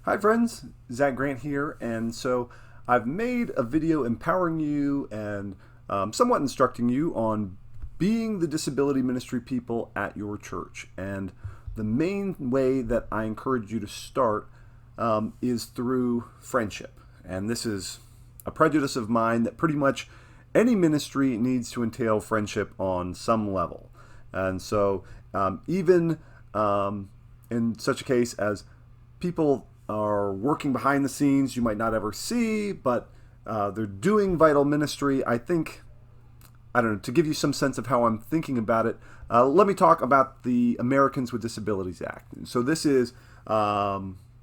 Hi friends, Zach Grant here, and so I've made a video empowering you and somewhat instructing you on being the disability ministry people at your church. And the main way that I encourage you to start is through friendship. And this is a prejudice of mine that pretty much any ministry needs to entail friendship on some level. And so even in such a case as people are working behind the scenes you might not ever see, but they're doing vital ministry. I don't know, to give you some sense of how I'm thinking about it, let me talk about the Americans with Disabilities Act. So this is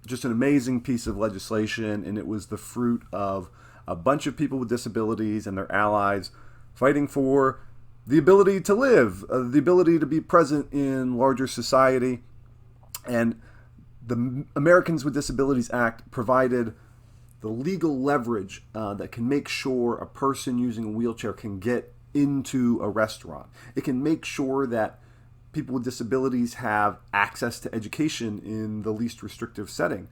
just an amazing piece of legislation, and it was the fruit of a bunch of people with disabilities and their allies fighting for the ability to live, the ability to be present in larger society. And the Americans with Disabilities Act provided the legal leverage that can make sure a person using a wheelchair can get into a restaurant. It can make sure that people with disabilities have access to education in the least restrictive setting.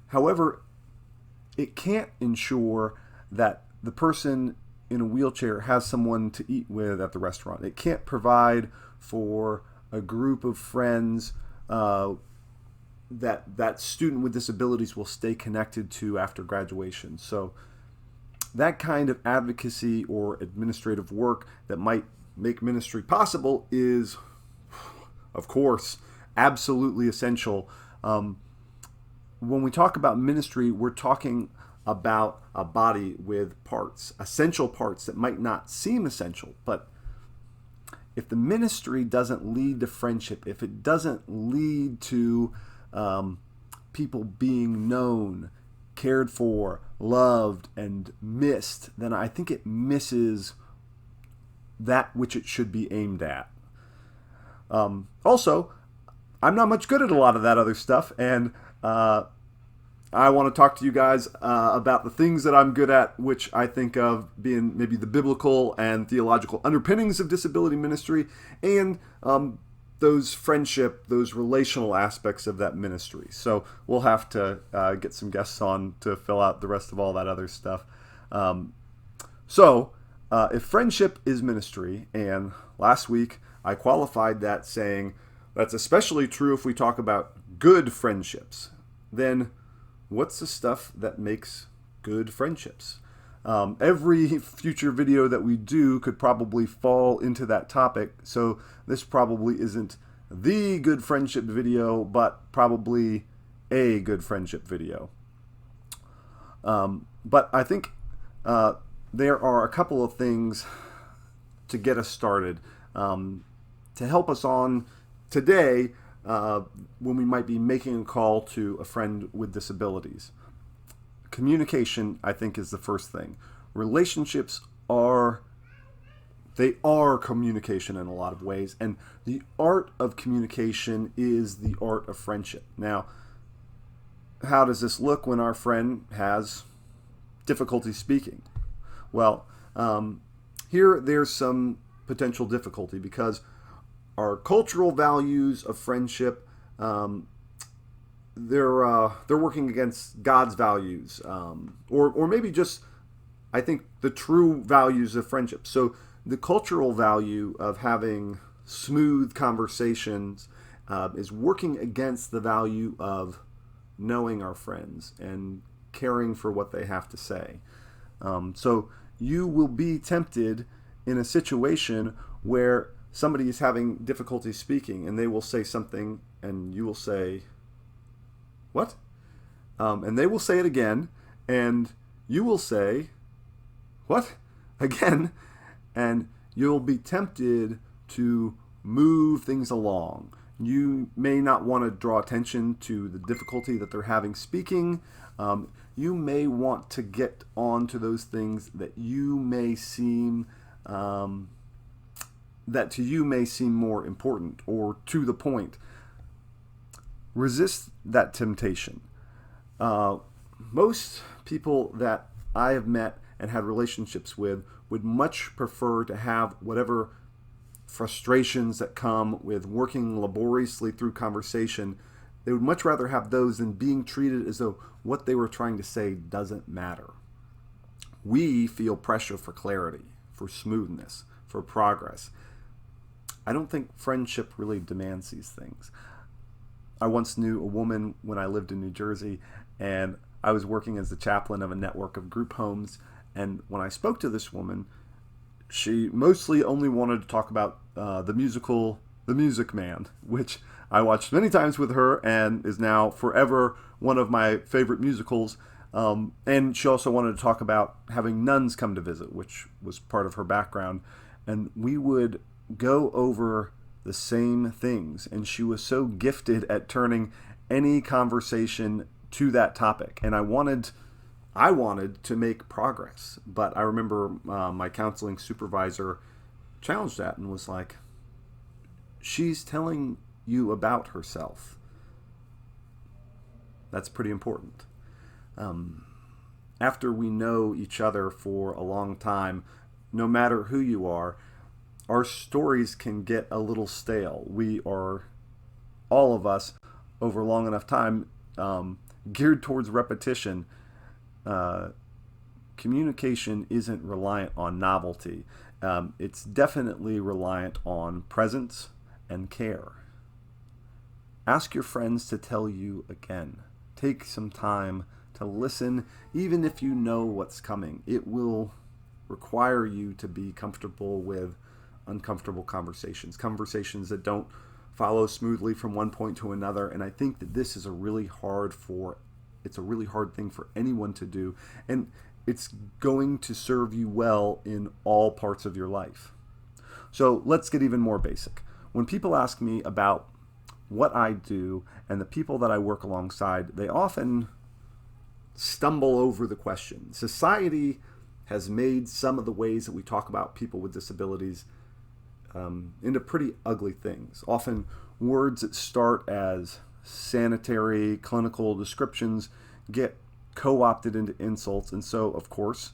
However, it can't ensure that the person in a wheelchair has someone to eat with at the restaurant. It can't provide for a group of friends that student with disabilities will stay connected to after graduation. So that kind of advocacy or administrative work that might make ministry possible is, of course, absolutely essential. When we talk about ministry, we're talking about a body with parts, essential parts that might not seem essential, but if the ministry doesn't lead to friendship, if it doesn't lead to people being known, cared for, loved, and missed, then I think it misses that which it should be aimed at. Also, I'm not much good at a lot of that other stuff, and I want to talk to you guys about the things that I'm good at, which I think of being maybe the biblical and theological underpinnings of disability ministry, and those friendship, those relational aspects of that ministry. So we'll have to get some guests on to fill out the rest of all that other stuff. If friendship is ministry, and last week I qualified that saying that's especially true if we talk about good friendships, then what's the stuff that makes good friendships? Every future video that we do could probably fall into that topic, so this probably isn't the good friendship video, but probably a good friendship video. But I think there are a couple of things to get us started, to help us on today when we might be making a call to a friend with disabilities. Communication, I think, is the first thing. Relationships are communication in a lot of ways, and the art of communication is the art of friendship. Now, how does this look when our friend has difficulty speaking? Well, there's some potential difficulty because our cultural values of friendship, they're working against God's values, or maybe just, I think, the true values of friendship. So the cultural value of having smooth conversations is working against the value of knowing our friends and caring for what they have to say. So you will be tempted in a situation where somebody is having difficulty speaking and they will say something and you will say, "What?" And they will say it again, and you will say, "What?" again, and you'll be tempted to move things along. You may not want to draw attention to the difficulty that they're having speaking. You may want to get on to those things that you may seem that to you may seem more important or to the point. Resist that temptation. Most people that I have met and had relationships with would much prefer to have whatever frustrations that come with working laboriously through conversation They would much rather have those than being treated as though what they were trying to say doesn't matter. We feel pressure for clarity, for smoothness, for progress. I don't think friendship really demands these things. I once knew a woman when I lived in New Jersey, and I was working as the chaplain of a network of group homes. And when I spoke to this woman, she mostly only wanted to talk about the musical The Music Man, which I watched many times with her and is now forever one of my favorite musicals. And she also wanted to talk about having nuns come to visit, which was part of her background. And we would go over the same things. And she was so gifted at turning any conversation to that topic. And I wanted to make progress. But I remember my counseling supervisor challenged that and was like, she's telling you about herself. That's pretty important. After we know each other for a long time, no matter who you are, our stories can get a little stale. We are, all of us, over long enough time, geared towards repetition. Communication isn't reliant on novelty. It's definitely reliant on presence and care. Ask your friends to tell you again. Take some time to listen, even if you know what's coming. It will require you to be comfortable with uncomfortable conversations that don't follow smoothly from one point to another. And I think that this is a really hard thing for anyone to do, and it's going to serve you well in all parts of your life. So let's get even more basic. When people ask me about what I do and the people that I work alongside, they often stumble over the question. Society has made some of the ways that we talk about people with disabilities into pretty ugly things. Often words that start as sanitary, clinical descriptions get co-opted into insults. And so, of course,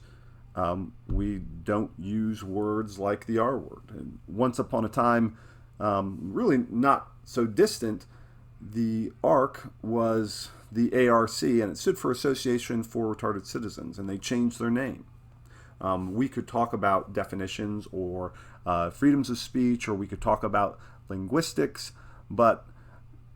we don't use words like the R word. And once upon a time, really not so distant, the ARC was the ARC, and it stood for Association for Retarded Citizens, and they changed their name. We could talk about definitions or freedoms of speech, or we could talk about linguistics, but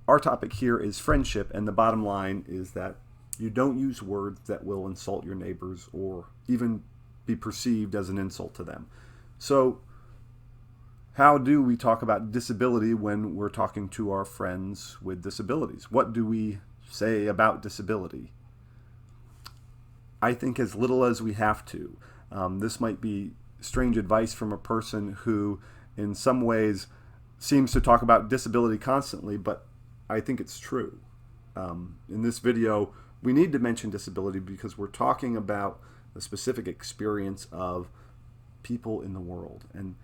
our topic here is friendship, and the bottom line is that you don't use words that will insult your neighbors or even be perceived as an insult to them. So how do we talk about disability when we're talking to our friends with disabilities? What do we say about disability? I think as little as we have to. This might be strange advice from a person who in some ways seems to talk about disability constantly, but I think it's true. In this video, we need to mention disability because we're talking about the specific experience of people in the world. And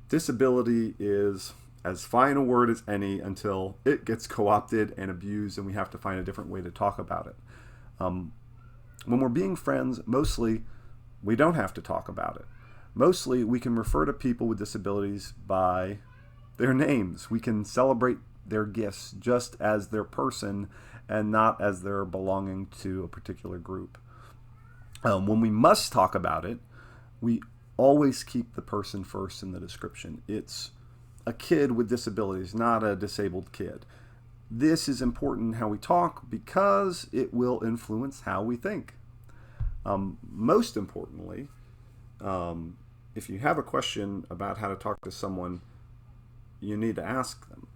disability is as fine a word as any until it gets co-opted and abused, and we have to find a different way to talk about it. When we're being friends, mostly we don't have to talk about it. Mostly we can refer to people with disabilities by their names. We can celebrate their gifts just as their person and not as their belonging to a particular group. When we must talk about it, we always keep the person first in the description. It's a kid with disabilities, not a disabled kid. This is important how we talk because it will influence how we think. Most importantly, if you have a question about how to talk to someone, you need to ask them.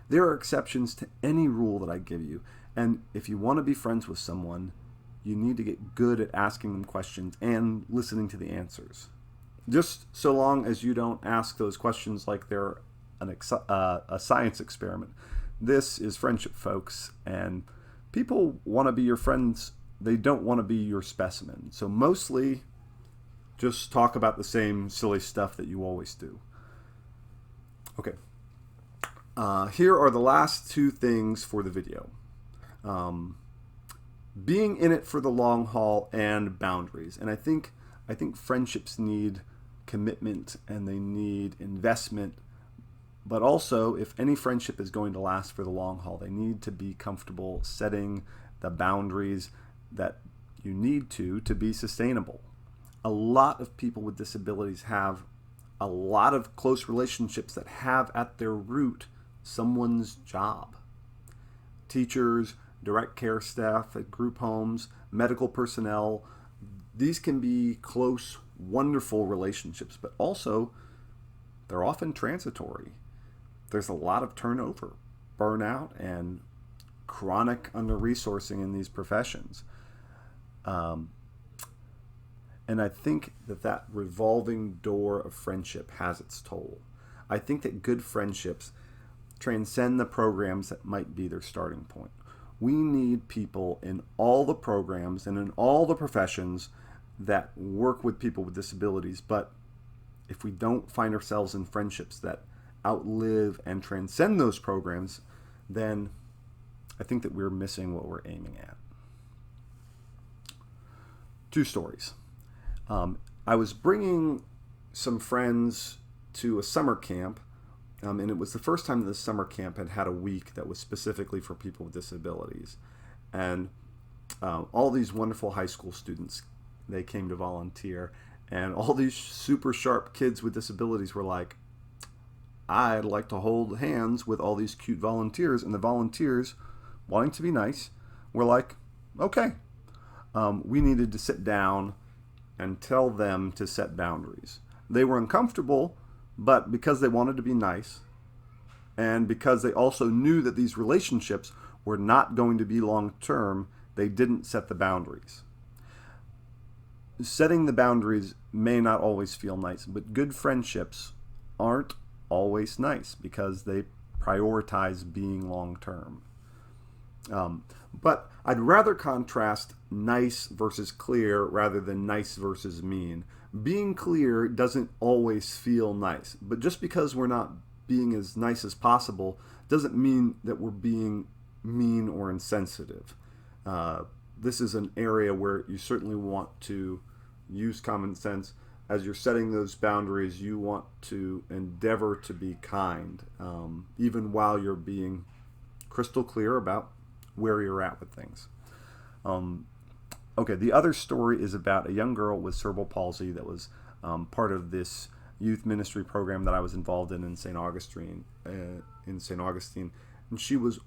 There are exceptions to any rule that I give you, and if you want to be friends with someone, you need to get good at asking them questions and listening to the answers. Just so long as you don't ask those questions like they're a science experiment. This is friendship, folks, and people want to be your friends. They don't want to be your specimen. So mostly just talk about the same silly stuff that you always do. Okay. Here are the last two things for the video. Being in it for the long haul and boundaries. And I think friendships need commitment and they need investment, But also, if any friendship is going to last for the long haul, they need to be comfortable setting the boundaries that you need to be sustainable. A lot of people with disabilities have a lot of close relationships that have at their root someone's job. Teachers, direct care staff at group homes, medical personnel, these can be close, wonderful relationships, but also they're often transitory. There's a lot of turnover, burnout, and chronic under-resourcing in these professions. And I think that revolving door of friendship has its toll. I think that good friendships transcend the programs that might be their starting point. We need people in all the programs and in all the professions that work with people with disabilities, but if we don't find ourselves in friendships that outlive and transcend those programs, then I think that we're missing what we're aiming at. Two stories. I was bringing some friends to a summer camp, and it was the first time that the summer camp had a week that was specifically for people with disabilities. And all these wonderful high school students, they came to volunteer, and all these super sharp kids with disabilities were like, I'd like to hold hands with all these cute volunteers. And the volunteers, wanting to be nice, were like, okay. We needed to sit down and tell them to set boundaries. They were uncomfortable, but because they wanted to be nice, and because they also knew that these relationships were not going to be long-term, they didn't set the boundaries. Setting the boundaries may not always feel nice, but good friendships aren't always nice because they prioritize being long-term. But I'd rather contrast nice versus clear rather than nice versus mean. Being clear doesn't always feel nice, but just because we're not being as nice as possible doesn't mean that we're being mean or insensitive. This is an area where you certainly want to use common sense. As you're setting those boundaries, you want to endeavor to be kind, even while you're being crystal clear about where you're at with things. Okay, the other story is about a young girl with cerebral palsy that was part of this youth ministry program that I was involved in St. Augustine. And she was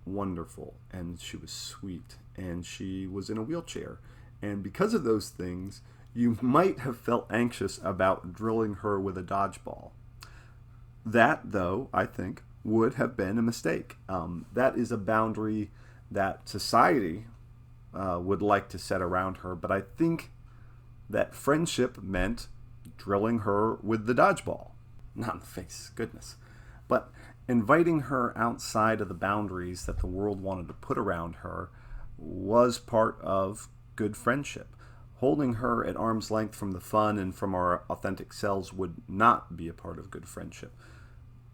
wonderful, and she was sweet, and she was in a wheelchair. And because of those things, you might have felt anxious about drilling her with a dodgeball. That, though, I think, would have been a mistake. That is a boundary that society would like to set around her, but I think that friendship meant drilling her with the dodgeball. Not in the face, goodness. But inviting her outside of the boundaries that the world wanted to put around her was part of good friendship. Holding her at arm's length from the fun and from our authentic selves would not be a part of good friendship.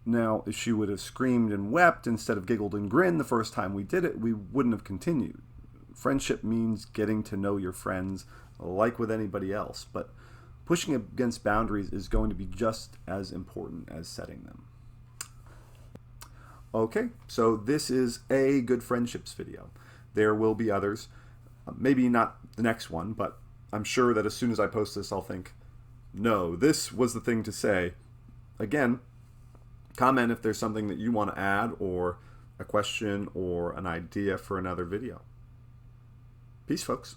Now, if she would have screamed and wept instead of giggled and grinned the first time we did it, we wouldn't have continued. Friendship means getting to know your friends like with anybody else, but pushing against boundaries is going to be just as important as setting them. Okay, so this is a good friendships video. There will be others, maybe not the next one, but I'm sure that as soon as I post this, I'll think, no, this was the thing to say. Again, comment if there's something that you want to add, or a question or an idea for another video. Peace, folks.